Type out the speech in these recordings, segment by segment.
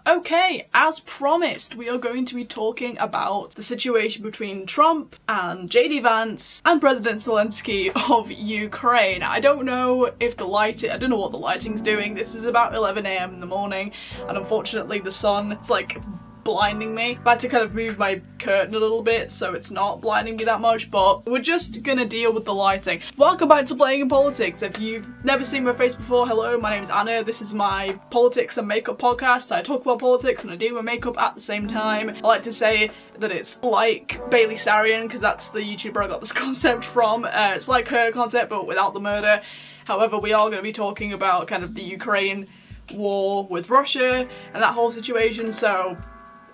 Okay, as promised, we are going to be talking about the situation between Trump and JD Vance and President Zelensky of Ukraine. I don't know if I don't know what the lighting's doing. This is about 11 AM in the morning, and unfortunately the sun, it's like blinding me. I've had to kind of move my curtain a little bit so it's not blinding me that much, but we're just gonna deal with the lighting. Welcome back to Playing in Politics. If you've never seen my face before, hello, my name is Anna. This is my politics and makeup podcast. I talk about politics and I do my makeup at the same time. I like to say that it's like Bailey Sarian, because that's the YouTuber I got this concept from. It's like her concept but without the murder. However, we are going to be talking about kind of the Ukraine war with Russia and that whole situation, so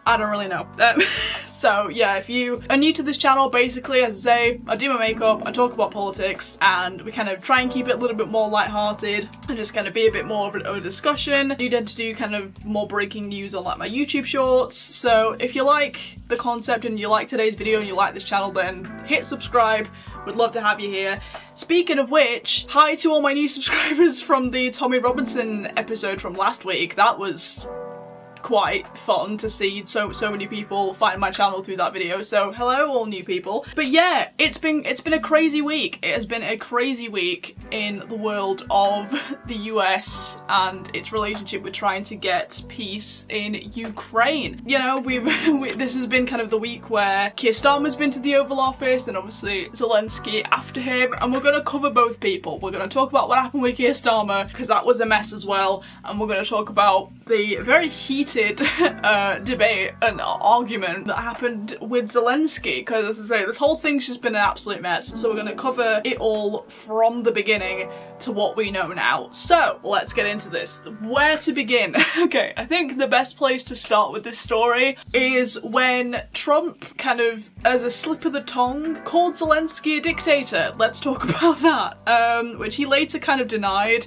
I don't really know. So yeah, if you are new to this channel, basically, as I say, I do my makeup, I talk about politics, and we kind of try and keep it a little bit more lighthearted and just kind of be a bit more of a discussion. I do tend to do kind of more breaking news on like my YouTube shorts, so if you like the concept and you like today's video and you like this channel, then hit subscribe. Would love to have you here. Speaking of which, hi to all my new subscribers from the Tommy Robinson episode from last week. That was quite fun to see so many people find my channel through that video, so hello all new people. But yeah, it's been a crazy week. It has been a crazy week in the world of the US and its relationship with trying to get peace in Ukraine. You know, this has been kind of the week where Kier Starmer's been to the Oval Office and obviously Zelensky after him, and we're going to cover both people. We're going to talk about what happened with Kier Starmer, because that was a mess as well, and we're going to talk about the very heated debate and argument that happened with Zelensky, because as I say, this whole thing's just been an absolute mess, so we're going to cover it all from the beginning to what we know now. So let's get into this. Where to begin? Okay, I think the best place to start with this story is when Trump kind of, as a slip of the tongue, called Zelensky a dictator. Let's talk about that, which he later kind of denied.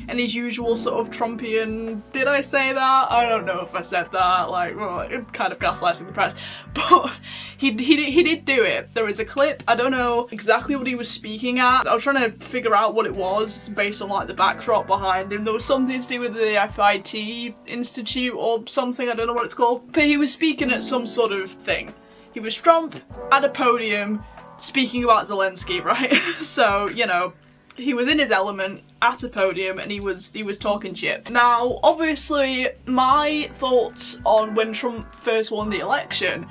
And his usual sort of Trumpian, did I say that? I don't know if I said that, like, well, kind of gaslighting the press, but he did do it. There is a clip, I don't know exactly what he was speaking at. I was trying to figure out what it was based on like the backdrop behind him. There was something to do with the FIT Institute or something, I don't know what it's called. But he was speaking at some sort of thing. He was Trump at a podium speaking about Zelensky, right? So, you know, he was in his element at a podium and he was talking shit. Now, obviously, my thoughts on when Trump first won the election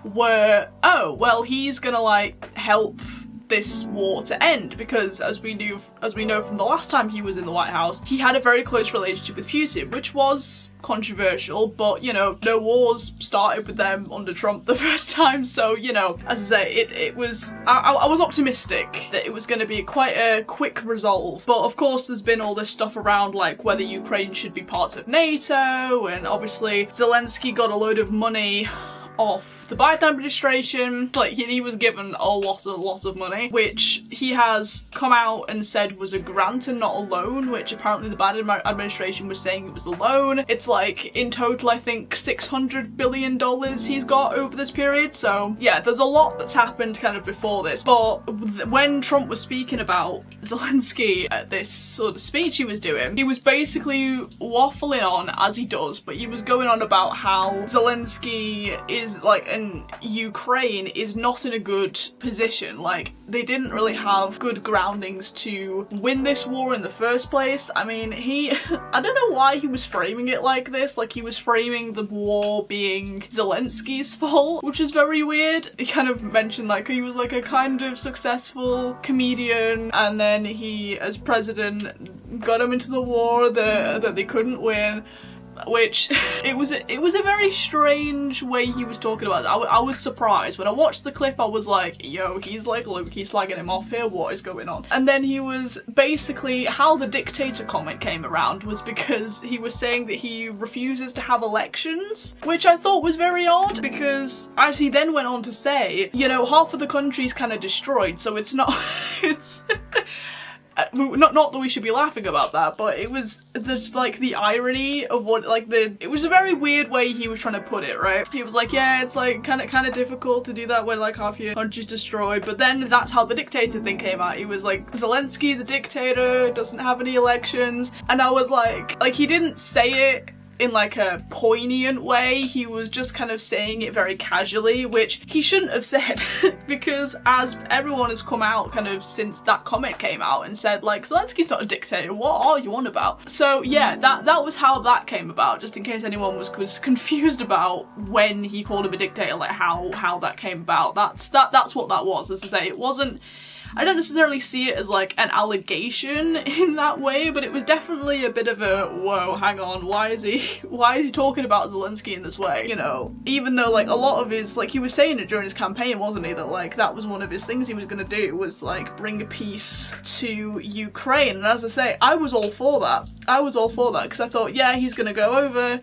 were, oh, well, he's gonna like help this war to end, because as we know from the last time he was in the White House, he had a very close relationship with Putin, which was controversial, but you know, no wars started with them under Trump the first time, so you know, as I say, it was, I was optimistic that it was going to be quite a quick resolve. But of course there's been all this stuff around like whether Ukraine should be part of NATO, and obviously Zelensky got a load of money off the Biden administration. Like he was given a lot of money, which he has come out and said was a grant and not a loan, which apparently the Biden administration was saying it was a loan. It's like in total I think $600 billion he's got over this period, so yeah, there's a lot that's happened kind of before this. But when Trump was speaking about Zelensky at this sort of speech he was doing, he was basically waffling on, as he does, but he was going on about how Zelensky is like, and Ukraine is not in a good position. Like, they didn't really have good groundings to win this war in the first place. I mean, I don't know why he was framing it like this, like he was framing the war being Zelensky's fault, which is very weird. He kind of mentioned like he was like a kind of successful comedian, and then he, as president, got him into the war that they couldn't win. Which, it was a very strange way he was talking about it. I was surprised. When I watched the clip, I was like, yo, he's like Luke, he's slagging him off here, what is going on? And then he was basically, how the dictator comment came around was because he was saying that he refuses to have elections, which I thought was very odd, because as he then went on to say, you know, half of the country's kind of destroyed, so it's not, it's... Not that we should be laughing about that, but it was just like the irony of what, like, it was a very weird way he was trying to put it, right? He was like, yeah, it's like kind of difficult to do that when like half your country's destroyed, but then that's how the dictator thing came out. He was like, Zelensky the dictator doesn't have any elections, and I was like he didn't say it in like a poignant way. He was just kind of saying it very casually, which he shouldn't have said because as everyone has come out kind of since that comment came out and said like, Zelensky's not a dictator, what are you on about? So yeah, that was how that came about, just in case anyone was confused about when he called him a dictator, like how that came about. That's what that was. As I say, it wasn't, I don't necessarily see it as like an allegation in that way, but it was definitely a bit of a, whoa, hang on, why is he talking about Zelensky in this way? You know, even though like a lot of his, like he was saying it during his campaign, wasn't he, that like that was one of his things he was gonna do, was like bring a peace to Ukraine. And as I say, I was all for that. Because I thought, yeah, he's gonna go over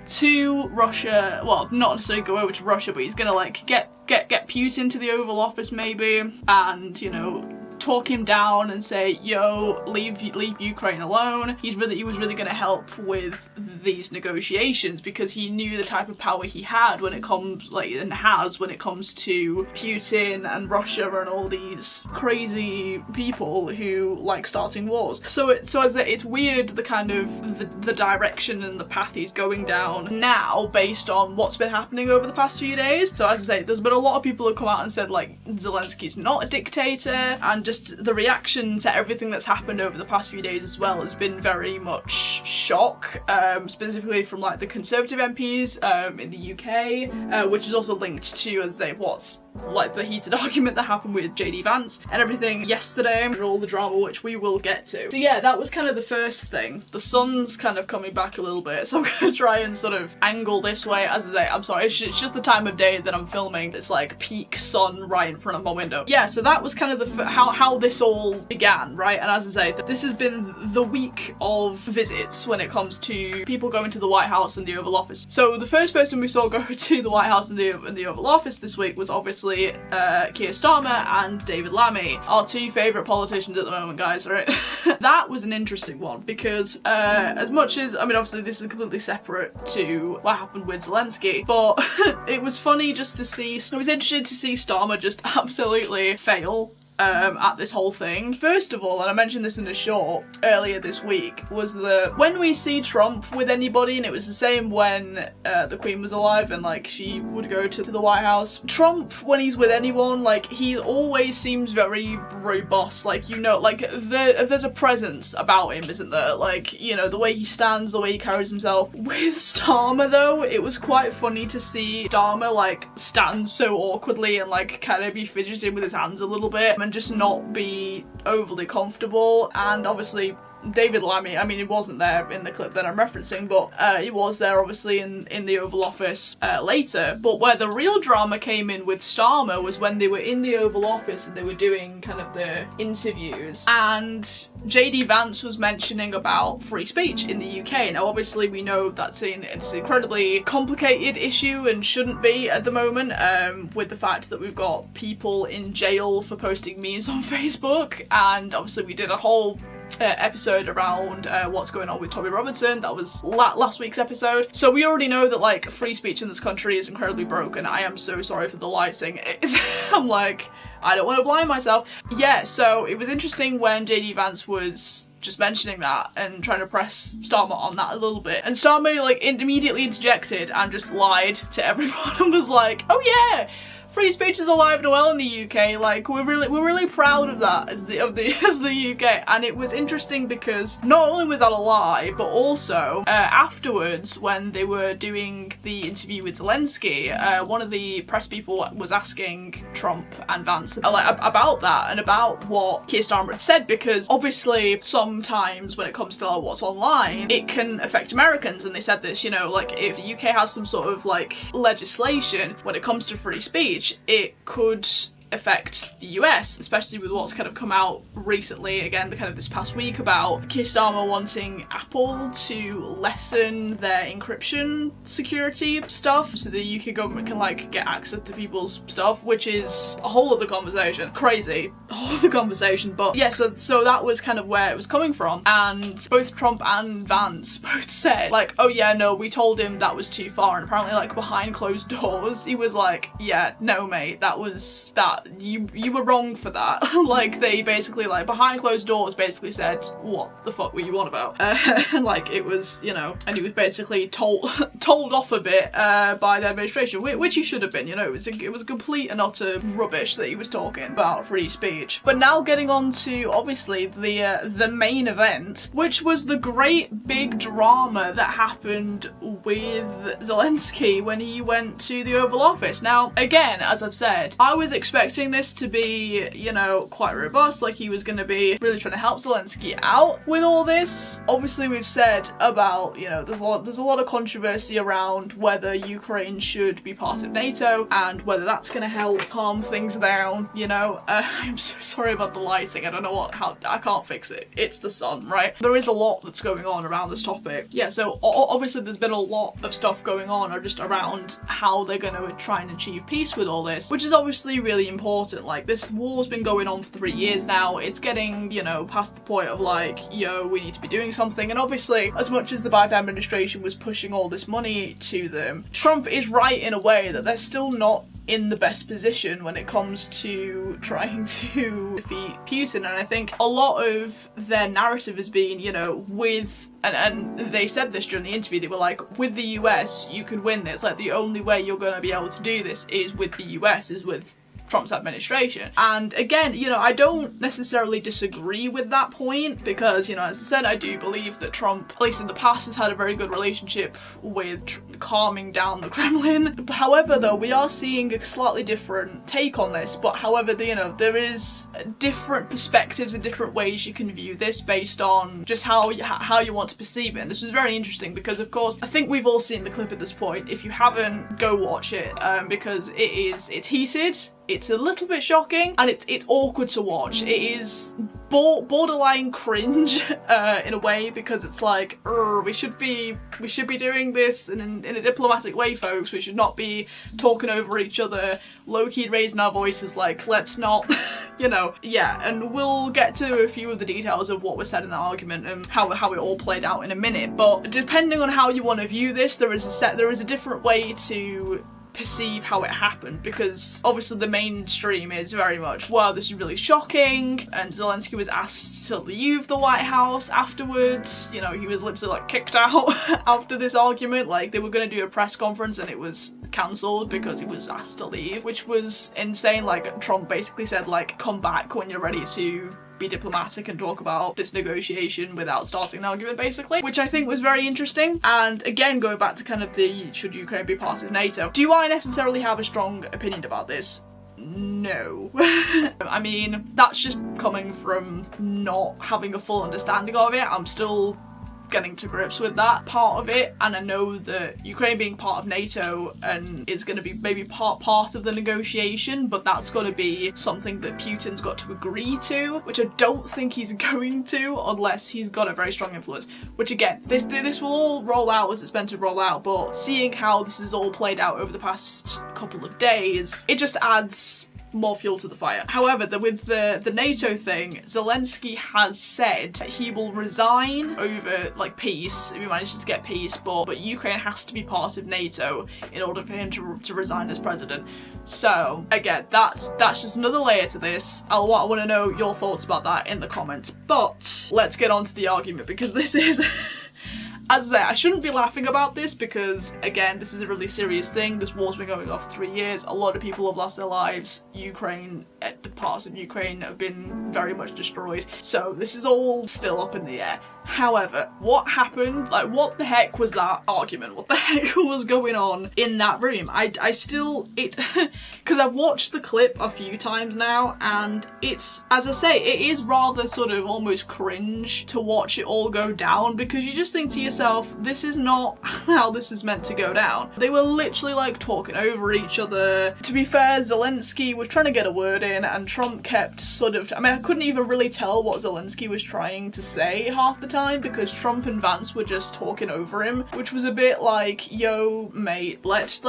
to Russia, well, not necessarily go over to Russia, but he's gonna like get Putin to the Oval Office maybe, and you know, talk him down and say, yo, leave Ukraine alone. He was really gonna help with these negotiations because he knew the type of power he had when it comes, like, and has when it comes to Putin and Russia and all these crazy people who like starting wars. So it's weird the kind of the direction and the path he's going down now based on what's been happening over the past few days. So as I say, there's been a lot of people who come out and said like Zelensky's not a dictator, and just the reaction to everything that's happened over the past few days as well has been very much shock, specifically from like the Conservative MPs in the UK, which is also linked to, as they, what's like the heated argument that happened with Vance and everything yesterday and all the drama, which we will get to. So yeah, that was kind of the first thing. The sun's kind of coming back a little bit, so I'm gonna try and sort of angle this way. As I say, I'm sorry, it's just the time of day that I'm filming. It's like peak sun right in front of my window. Yeah, so that was kind of the how this all began, right? And as I say, this has been the week of visits when it comes to people going to the White House and the Oval Office. So the first person we saw go to the White House and the Oval Office this week was obviously Kier Starmer and David Lammy, our two favourite politicians at the moment, guys, right? That was an interesting one because as much as, I mean, obviously this is completely separate to what happened with Zelensky, but it was funny just to see, I was interested to see Starmer just absolutely fail at this whole thing. First of all, and I mentioned this in a short earlier this week, was that when we see Trump with anybody, and it was the same when the Queen was alive and like she would go to the White House, Trump, when he's with anyone, like he always seems very robust, like, you know, like there's a presence about him, isn't there? Like, you know, the way he stands, the way he carries himself. With Starmer though, it was quite funny to see Starmer like stand so awkwardly and like kind of be fidgeting with his hands a little bit and just not be overly comfortable. And obviously David Lammy, I mean, he wasn't there in the clip that I'm referencing, but he was there obviously in the Oval Office later. But where the real drama came in with Starmer was when they were in the Oval Office and they were doing kind of the interviews, and JD Vance was mentioning about free speech in the UK. Now obviously we know that's it's an incredibly complicated issue and shouldn't be at the moment, with the fact that we've got people in jail for posting memes on Facebook, and obviously we did a whole episode around what's going on with Tommy Robinson. That was last week's episode. So we already know that like free speech in this country is incredibly broken. I am so sorry for the lighting. I'm like, I don't want to blind myself. Yeah, so it was interesting when JD Vance was just mentioning that and trying to press Starmer on that a little bit. And Starmer like immediately interjected and just lied to everyone and was like, oh yeah, free speech is alive and well in the UK. Like we're really proud of that as the UK. And it was interesting because not only was that a lie, but also afterwards when they were doing the interview with Zelensky, one of the press people was asking Trump and Vance about that and about what Kier Starmer had said, because obviously sometimes when it comes to what's online, it can affect Americans. And they said this, you know, like if the UK has some sort of like legislation when it comes to free speech, it could affect the US, especially with what's kind of come out recently, again, the kind of this past week, about Kier Starmer wanting Apple to lessen their encryption security stuff so the UK government can like get access to people's stuff, which is a whole other conversation. Crazy, a whole other conversation. But yeah, so that was kind of where it was coming from, and both Trump and Vance both said like, oh yeah, no, we told him that was too far, and apparently like behind closed doors he was like, yeah, no mate, that you were wrong for that. Like, they basically, like, behind closed doors basically said, what the fuck were you on about? Like, it was, you know, and he was basically told off a bit by the administration, which he should have been, you know. It was complete and utter rubbish that he was talking about free speech. But now getting on to, obviously, the main event, which was the great big drama that happened with Zelensky when he went to the Oval Office. Now, again, as I've said, I was expecting this to be, you know, quite robust, like he was going to be really trying to help Zelensky out with all this. Obviously, we've said about, you know, there's a lot of controversy around whether Ukraine should be part of NATO and whether that's going to help calm things down, you know. I'm so sorry about the lighting. I don't know I can't fix it. It's the sun, right? There is a lot that's going on around this topic. Yeah, so obviously there's been a lot of stuff going on or just around how they're going to try and achieve peace with all this, which is obviously really important. Like, this war's been going on for 3 years now. It's getting, you know, past the point of like, yo, we need to be doing something. And obviously, as much as the Biden administration was pushing all this money to them, Trump is right in a way that they're still not in the best position when it comes to trying to defeat Putin. And I think a lot of their narrative has been, you know, with, and they said this during the interview, they were like, with the US, you could win this. Like, the only way you're going to be able to do this is with the US, is with Trump's administration. And again, you know, I don't necessarily disagree with that point because, you know, as I said, I do believe that Trump, at least in the past, has had a very good relationship with calming down the Kremlin. However, though, we are seeing a slightly different take on this. But however, you know, there is different perspectives and different ways you can view this based on just how you want to perceive it. And this was very interesting because, of course, I think we've all seen the clip at this point. If you haven't, go watch it because it's heated. It's a little bit shocking and it's awkward to watch. It is borderline cringe in a way because it's like, we should be doing this in a diplomatic way, folks. We should not be talking over each other, low-key raising our voices, like, let's not, you know. Yeah, and we'll get to a few of the details of what was said in that argument and how it all played out in a minute. But depending on how you want to view this, there is a different way to perceive how it happened, because obviously the mainstream is very much, wow, this is really shocking, and Zelensky was asked to leave the White House afterwards. You know, he was literally like kicked out after this argument. Like, they were going to do a press conference and it was cancelled because he was asked to leave, which was insane. Like, Trump basically said, like, come back when you're ready to be diplomatic and talk about this negotiation without starting an argument, basically, which I think was very interesting. And again, going back to kind of the should Ukraine be part of NATO, do I necessarily have a strong opinion about this? No. I mean, that's just coming from not having a full understanding of it. I'm still getting to grips with that part of it, and I know that Ukraine being part of NATO and is going to be maybe part of the negotiation, but that's got to be something that Putin's got to agree to, which I don't think he's going to unless he's got a very strong influence, which again, this will all roll out as it's meant to roll out, but seeing how this is all played out over the past couple of days, it just adds more fuel to the fire. However, with the NATO thing, Zelensky has said he will resign over, like, peace if he manages to get peace, but Ukraine has to be part of NATO in order for him to resign as president. So again, that's just another layer to this. I want to know your thoughts about that in the comments. But let's get on to the argument, because this is as I say, I shouldn't be laughing about this because, again, this is a really serious thing. This war's been going on for 3 years. A lot of people have lost their lives. Parts of Ukraine have been very much destroyed. So this is all still up in the air. However, what happened? Like, what the heck was that argument? What the heck was going on in that room? I still, because I've watched the clip a few times now, and it's, as I say, it is rather sort of almost cringe to watch it all go down, because you just think to yourself, this is not how this is meant to go down. They were literally like talking over each other. To be fair, Zelensky was trying to get a word in, and Trump kept sort of, I mean, I couldn't even really tell what Zelensky was trying to say half the time. time because Trump and Vance were just talking over him, which was a bit like, yo, mate, let's,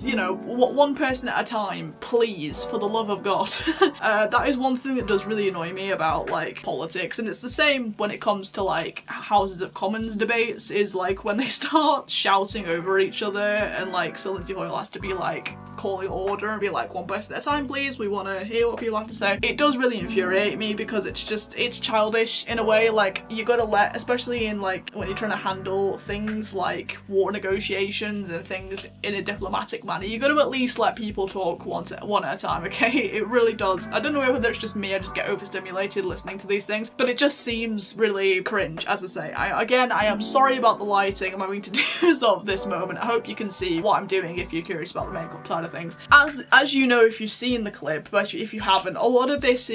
you know, one person at a time, please, for the love of God. That is one thing that does really annoy me about, like, politics, and it's the same when it comes to, like, Houses of Commons debates, is, like, when they start shouting over each other, and, like, Zelensky has to be, like, calling order and be like, one person at a time, please, we want to hear what people have to say. It does really infuriate me because it's childish in a way. Like, you gotta let, especially in, like, when you're trying to handle things like war negotiations and things in a diplomatic manner, you gotta at least let people talk one at a time, okay? It really does. I don't know whether it's just me, I just get overstimulated listening to these things, but it just seems really cringe, as I say. I am sorry about the lighting I'm having to do of this moment. I hope you can see what I'm doing if you're curious about the makeup side of things. As you know, if you've seen the clip, but if you haven't, a lot of this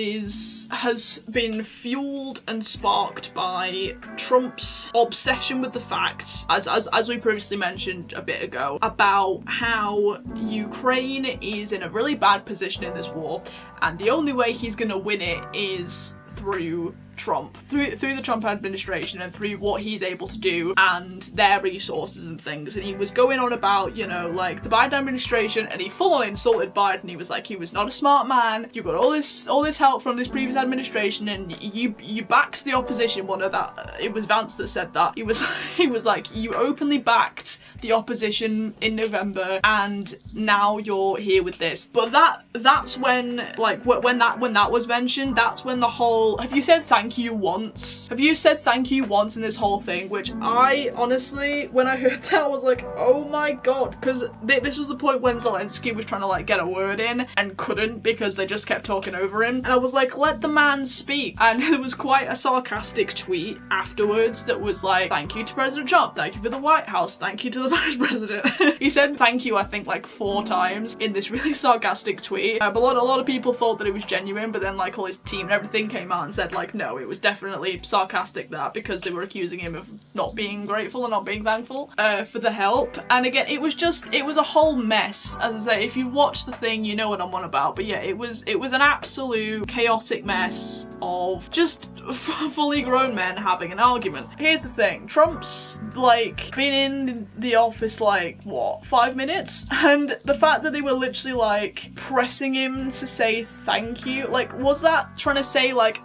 has been fueled and sparked by Trump's obsession with the fact, as we previously mentioned a bit ago, about how Ukraine is in a really bad position in this war, and the only way he's gonna win it is through Trump, through the Trump administration and through what he's able to do and their resources and things. And he was going on about, you know, like, the Biden administration, and he full on insulted Biden. He was like, he was not a smart man, you got all this help from this previous administration, and you backed the opposition. It was Vance that said that. He was like, you openly backed the opposition in November, and now you're here with this. But that's when, like, when that was mentioned, that's when the whole, have you said thank you once? Have you said thank you once in this whole thing? Which I honestly, when I heard that, I was like, oh my god, because this was the point when Zelensky was trying to, like, get a word in and couldn't because they just kept talking over him, and I was like, let the man speak. And there was quite a sarcastic tweet afterwards that was like, thank you to President Trump, thank you for the White House, thank you to the Vice President. He said thank you, I think, like 4 times in this really sarcastic tweet. But a lot of people thought that it was genuine, but then, like, all his team and everything came out and said, like, no, it was definitely sarcastic, that, because they were accusing him of not being grateful and not being thankful for the help. And again, it was a whole mess. As I say, if you've watched the thing, you know what I'm on about. But yeah, it was an absolute chaotic mess of just fully grown men having an argument. Here's the thing, Trump's, like, been in the office, like, what, 5 minutes? And the fact that they were literally, like, pressing him to say thank you, like, was that trying to say, like,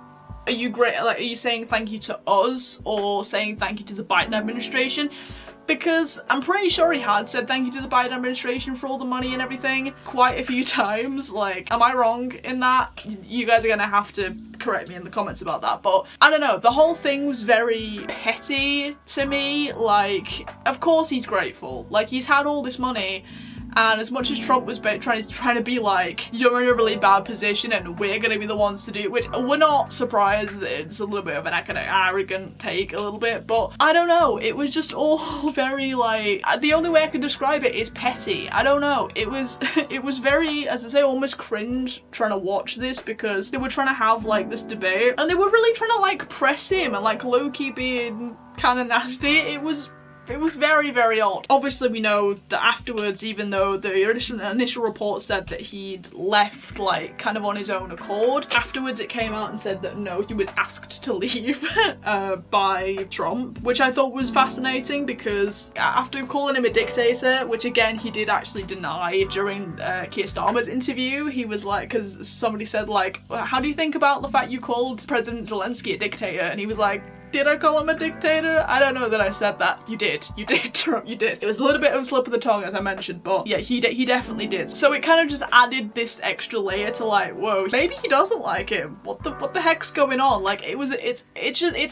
are you great, like, are you saying thank you to us, or saying thank you to the Biden administration? Because I'm pretty sure he had said thank you to the Biden administration for all the money and everything quite a few times. Like, am I wrong in that? You guys are gonna have to correct me in the comments about that, but I don't know, the whole thing was very petty to me. Like, of course he's grateful, like, he's had all this money, and as much as Trump was trying to be like, you're in a really bad position and we're gonna be the ones to do it, which we're not surprised that it's a little bit of an arrogant take a little bit, but I don't know, it was just all very, like, the only way I could describe it is petty. I don't know, it was very, as I say, almost cringe trying to watch this, because they were trying to have, like, this debate and they were really trying to, like, press him and, like, low-key being kind of nasty. It was very, very odd. Obviously, we know that afterwards, even though the initial report said that he'd left, like, kind of on his own accord, afterwards it came out and said that no, he was asked to leave by Trump, which I thought was fascinating, because after calling him a dictator, which again he did actually deny during Kier Starmer's interview, he was like, because somebody said, like, how do you think about the fact you called President Zelensky a dictator? And he was like, did I call him a dictator? I don't know that I said that. You did, Trump, you did. It was a little bit of a slip of the tongue, as I mentioned, but yeah, he definitely did. So it kind of just added this extra layer to, like, whoa, maybe he doesn't like him. What the heck's going on? Like, it's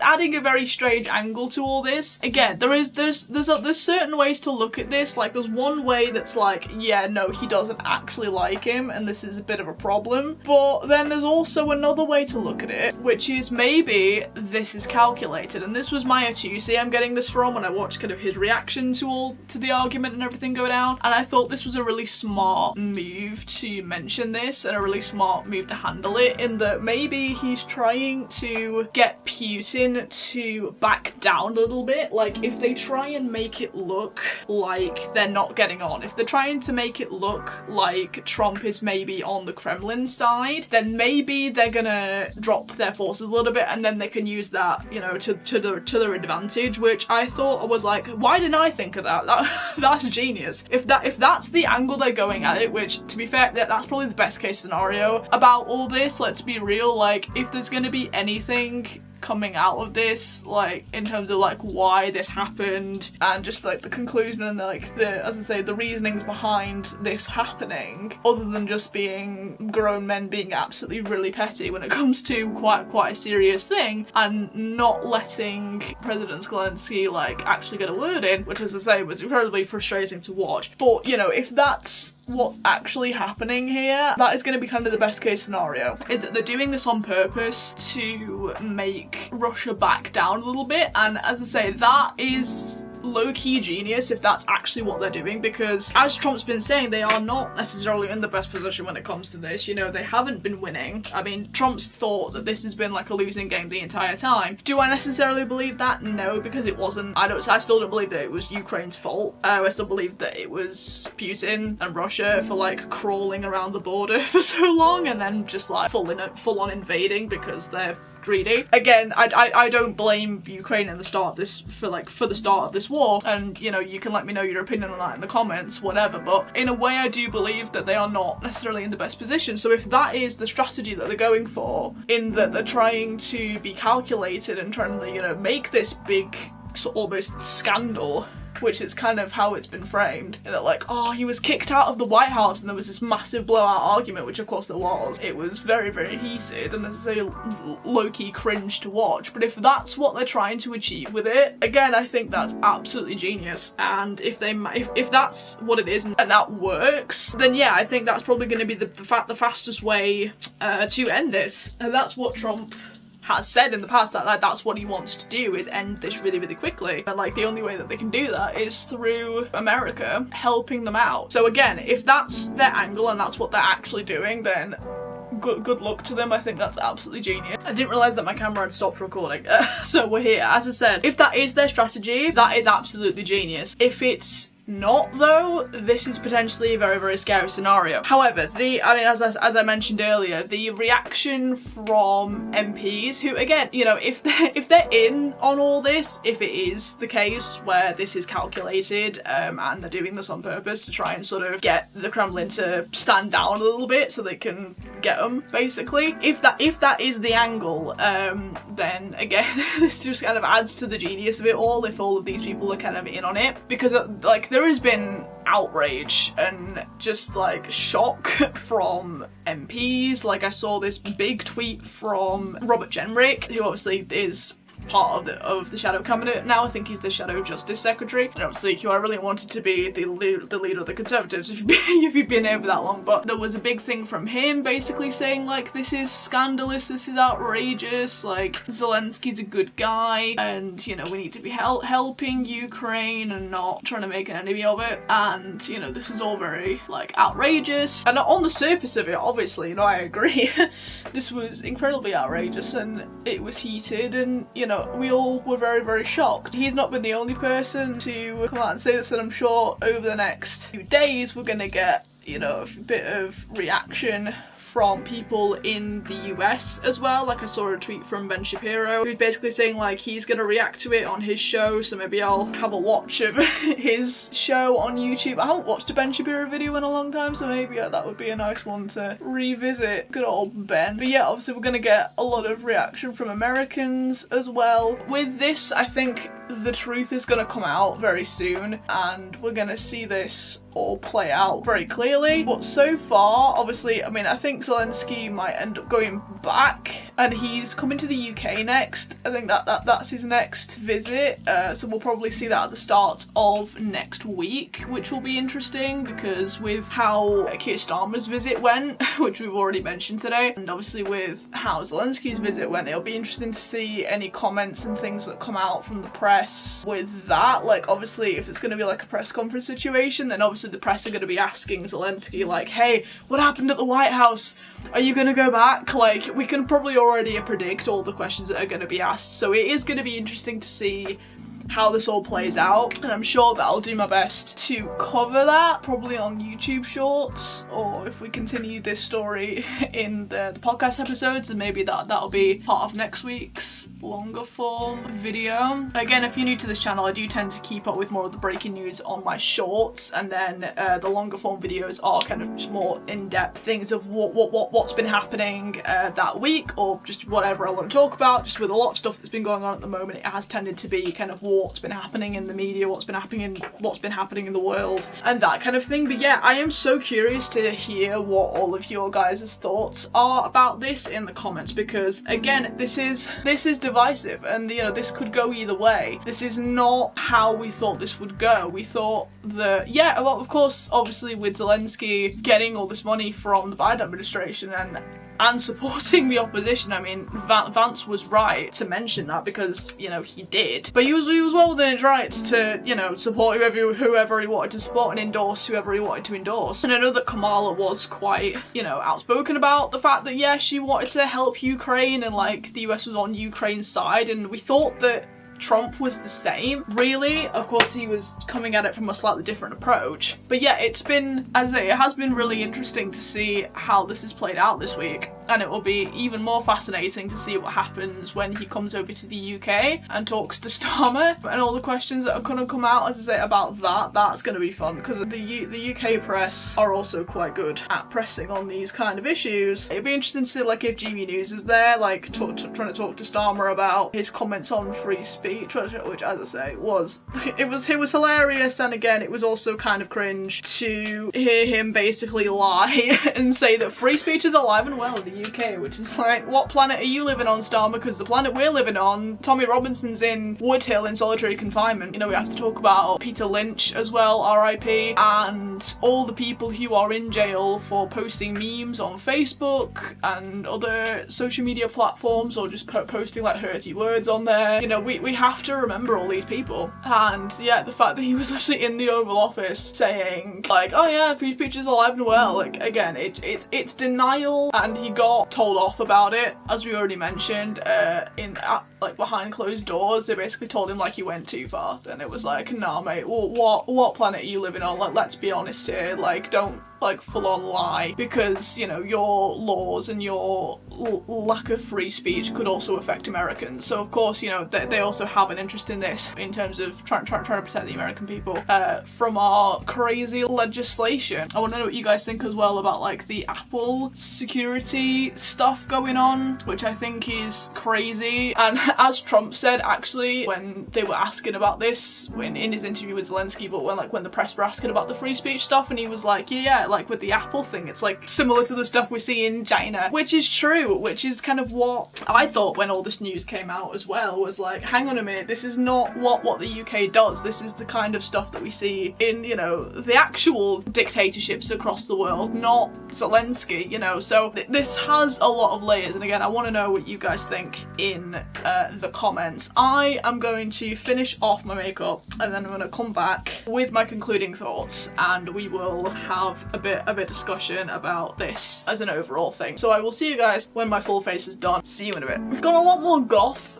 adding a very strange angle to all this. Again, there's certain ways to look at this. Like, there's one way that's like, yeah, no, he doesn't actually like him, and this is a bit of a problem. But then there's also another way to look at it, which is maybe this is calculated. And this was my Atusi I'm getting this from when I watched kind of his reaction to the argument and everything go down, and I thought this was a really smart move to mention this, and a really smart move to handle it, in that maybe he's trying to get Putin to back down a little bit. Like, if they try and make it look like they're not getting on, if they're trying to make it look like Trump is maybe on the Kremlin side, then maybe they're gonna drop their forces a little bit, and then they can use that, you know, to their advantage, which I thought was like, why didn't I think of that? That's genius. If that's the angle they're going at it, which to be fair, that's probably the best case scenario about all this. Let's be real, like if there's gonna be anything coming out of this, like in terms of like why this happened and just like the conclusion and like the, as I say, the reasonings behind this happening, other than just being grown men being absolutely really petty when it comes to quite a serious thing and not letting President Zelensky like actually get a word in, which as I say was incredibly frustrating to watch. But you know, if that's what's actually happening here, that is going to be kind of the best case scenario, is that they're doing this on purpose to make Russia back down a little bit. And as I say, that is low-key genius if that's actually what they're doing, because as Trump's been saying, they are not necessarily in the best position when it comes to this. You know, they haven't been winning. I mean, Trump's thought that this has been like a losing game the entire time. Do I necessarily believe that? No, because it wasn't. I still don't believe that it was Ukraine's fault. I still believe that it was Putin and Russia for like crawling around the border for so long and then just like full on invading because they're greedy. Again, I don't blame Ukraine in the start of this for the start of this war, and you know, you can let me know your opinion on that in the comments, whatever, but in a way I do believe that they are not necessarily in the best position. So if that is the strategy that they're going for, in that they're trying to be calculated and trying to, you know, make this big almost scandal, which is kind of how it's been framed, that like, oh, he was kicked out of the White House and there was this massive blowout argument, which of course there was. It was very, very heated and as I say, low-key cringe to watch. But if that's what they're trying to achieve with it, again, I think that's absolutely genius. And if that's what it is and that works, then yeah, I think that's probably going to be the fastest way to end this. And that's what Trump has said in the past, that like, that's what he wants to do, is end this really, really quickly. And like the only way that they can do that is through America helping them out. So again, if that's their angle and that's what they're actually doing, then good luck to them. I think that's absolutely genius. I didn't realise that my camera had stopped recording. So we're here. As I said, if that is their strategy, that is absolutely genius. If it's not though, this is potentially a very, very scary scenario. However, as I mentioned earlier, the reaction from MPs who, again, you know, if they're in on all this, if it is the case where this is calculated and they're doing this on purpose to try and sort of get the Kremlin to stand down a little bit so they can get them, basically. If that is the angle, then again, this just kind of adds to the genius of it all, if all of these people are kind of in on it, because like there has been outrage and just like shock from MPs. Like I saw this big tweet from Robert Jenrick, who obviously is part of the Shadow Cabinet now. I think he's the Shadow Justice Secretary, and obviously who I really wanted to be the leader of the Conservatives if you've been here for that long. But there was a big thing from him basically saying like, this is scandalous, this is outrageous, like Zelensky's a good guy and you know, we need to be helping Ukraine and not trying to make an enemy of it, and you know, this is all very like outrageous. And on the surface of it, obviously, you know, I agree this was incredibly outrageous and it was heated, and you know, we all were very, very shocked. He's not been the only person to come out and say this, and I'm sure over the next few days we're gonna get, you know, a bit of reaction from people in the US as well. Like I saw a tweet from Ben Shapiro who's basically saying like he's gonna react to it on his show, so maybe I'll have a watch of his show on YouTube. I haven't watched a Ben Shapiro video in a long time, so maybe that would be a nice one to revisit. Good old Ben. But yeah, obviously we're gonna get a lot of reaction from Americans as well. With this, I think the truth is gonna come out very soon and we're gonna see this all play out very clearly. But so far, obviously, I mean, I think Zelensky might end up going back and he's coming to the UK next. I think that's his next visit, so we'll probably see that at the start of next week, which will be interesting because with how Kier Starmer's visit went, which we've already mentioned today, and obviously with how Zelensky's visit went, it'll be interesting to see any comments and things that come out from the press with that. Like obviously if it's going to be like a press conference situation, then obviously the press are going to be asking Zelensky like, hey, what happened at the White House? Are you going to go back? Like we can probably already predict all the questions that are going to be asked, so it is going to be interesting to see how this all plays out, and I'm sure that I'll do my best to cover that, probably on YouTube Shorts, or if we continue this story in the podcast episodes, then maybe that'll be part of next week's longer form video. Again, if you're new to this channel, I do tend to keep up with more of the breaking news on my shorts, and then the longer form videos are kind of just more in-depth things of what's been happening that week, or just whatever I want to talk about. Just with a lot of stuff that's been going on at the moment, it has tended to be kind of what's been happening in the media, what's been happening in the world, and that kind of thing. But yeah, I am so curious to hear what all of your guys' thoughts are about this in the comments, because again, this is divisive, and you know, this could go either way. This is not how we thought this would go. We thought that, yeah, well, of course, obviously with Zelensky getting all this money from the Biden administration and supporting the opposition. I mean, Vance was right to mention that, because, you know, he did. But he was well within his rights to, you know, support whoever he wanted to support and endorse whoever he wanted to endorse. And I know that Kamala was quite, you know, outspoken about the fact that, yeah, she wanted to help Ukraine, and like the US was on Ukraine's side, and we thought that Trump was the same, really. Of course, he was coming at it from a slightly different approach. But yeah, it's been, as I say, it has been really interesting to see how this has played out this week. And it will be even more fascinating to see what happens when he comes over to the UK and talks to Starmer, and all the questions that are going to come out, as I say, about that. That's going to be fun, because the UK press are also quite good at pressing on these kind of issues. It'd be interesting to see, like, if GB News is there, like, trying to talk to Starmer about his comments on free speech, which, as I say, was hilarious. And again, it was also kind of cringe to hear him basically lie and say that free speech is alive and well in the UK, which is like, what planet are you living on, Starmer? Because the planet we're living on, Tommy Robinson's in Woodhill in solitary confinement. You know, we have to talk about Peter Lynch as well, RIP, and all the people who are in jail for posting memes on Facebook and other social media platforms, or just posting like hurty words on there. You know, we have to remember all these people. And yeah, the fact that he was actually in the Oval Office saying like, oh yeah, free speech is alive and well, like, again, it's denial, and he got told off about it, as we already mentioned, like behind closed doors. They basically told him like he went too far, and it was like, nah mate, what planet are you living on? Like, let's be honest here, like, don't like full on lie, because, you know, your laws and your lack of free speech could also affect Americans. So of course, you know, they also have an interest in this in terms of trying to protect the American people from our crazy legislation. I want to know what you guys think as well about like the Apple security stuff going on, which I think is crazy. And as Trump said, actually, when they were asking about this in his interview with Zelensky, but when the press were asking about the free speech stuff, and he was like, yeah, like with the Apple thing, it's like similar to the stuff we see in China, which is true, which is kind of what I thought when all this news came out as well, was like, hang on a minute, this is not what the UK does. This is the kind of stuff that we see in, you know, the actual dictatorships across the world, not Zelensky, you know. So this has a lot of layers, and again, I want to know what you guys think in the comments. I am going to finish off my makeup, and then I'm going to come back with my concluding thoughts, and we will have a bit of a discussion about this as an overall thing. So I will see you guys when my full face is done. See you in a bit. Got a lot more goth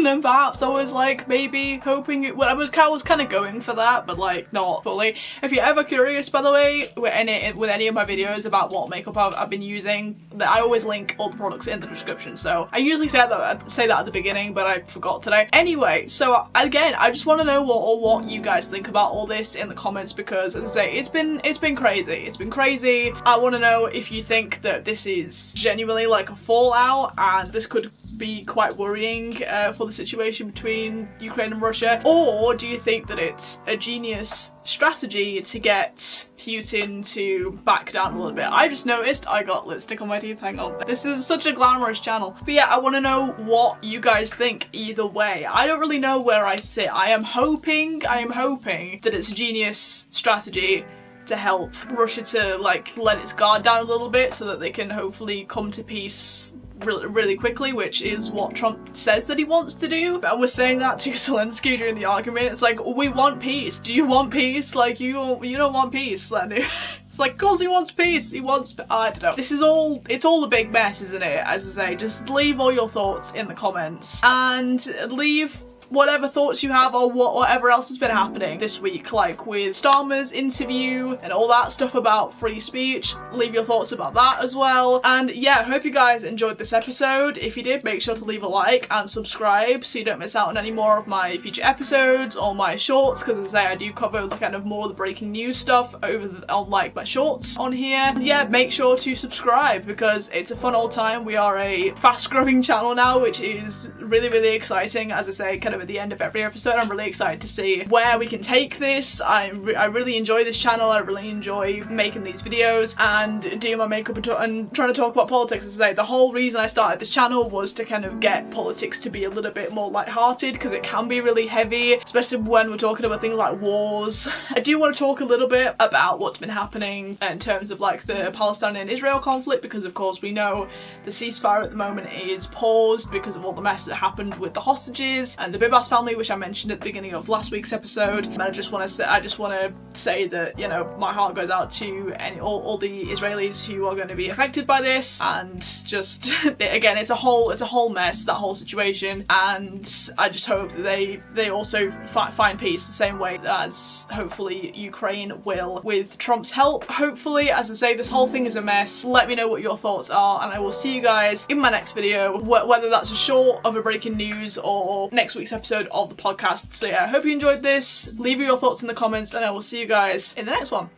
than perhaps I was like maybe hoping it would. I was kind of going for that, but like not fully. If you're ever curious, by the way, with any of my videos about what makeup I've been using, I always link all the products in the description. So I usually say that at the beginning, but I forgot today. Anyway, so again, I just want to know what you guys think about all this in the comments, because as I say, it's been crazy. It's been crazy. I want to know if you think that this is genuinely like a fallout, and this could be quite worrying for the situation between Ukraine and Russia, or do you think that it's a genius strategy to get Putin to back down a little bit? I just noticed I got lipstick on my teeth, hang on. This is such a glamorous channel. But yeah, I want to know what you guys think either way. I don't really know where I sit. I am hoping that it's a genius strategy to help Russia to like let its guard down a little bit, so that they can hopefully come to peace really quickly, which is what Trump says that he wants to do. And we're saying that to Zelensky during the argument. It's like, we want peace. Do you want peace? Like, you don't want peace. It's like, cause he wants peace. He wants, I don't know. It's all a big mess, isn't it? As I say, just leave all your thoughts in the comments, and leave whatever thoughts you have or whatever else has been happening this week, like with Starmer's interview and all that stuff about free speech. Leave your thoughts about that as well. And yeah, I hope you guys enjoyed this episode. If you did, make sure to leave a like and subscribe so you don't miss out on any more of my future episodes or my shorts, because as I say, I do cover the kind of more the breaking news stuff on like my shorts on here. And yeah, make sure to subscribe because it's a fun old time. We are a fast growing channel now, which is really, really exciting. As I say, kind of at the end of every episode, I'm really excited to see where we can take this. I really enjoy this channel. I really enjoy making these videos and doing my makeup and trying to talk about politics. As I say, the whole reason I started this channel was to kind of get politics to be a little bit more lighthearted, because it can be really heavy, especially when we're talking about things like wars. I do want to talk a little bit about what's been happening in terms of like the Palestine and Israel conflict, because of course we know the ceasefire at the moment is paused because of all the mess that happened with the hostages and the Bibas family, which I mentioned at the beginning of last week's episode. And I just want to say that, you know, my heart goes out to all the Israelis who are going to be affected by this, and just again, it's a whole mess, that whole situation, and I just hope that they also find peace the same way as hopefully Ukraine will with Trump's help. Hopefully, as I say, this whole thing is a mess. Let me know what your thoughts are, and I will see you guys in my next video, whether that's a short of a breaking news or next week's episode of the podcast. So yeah, I hope you enjoyed this. Leave your thoughts in the comments, and I will see you guys in the next one.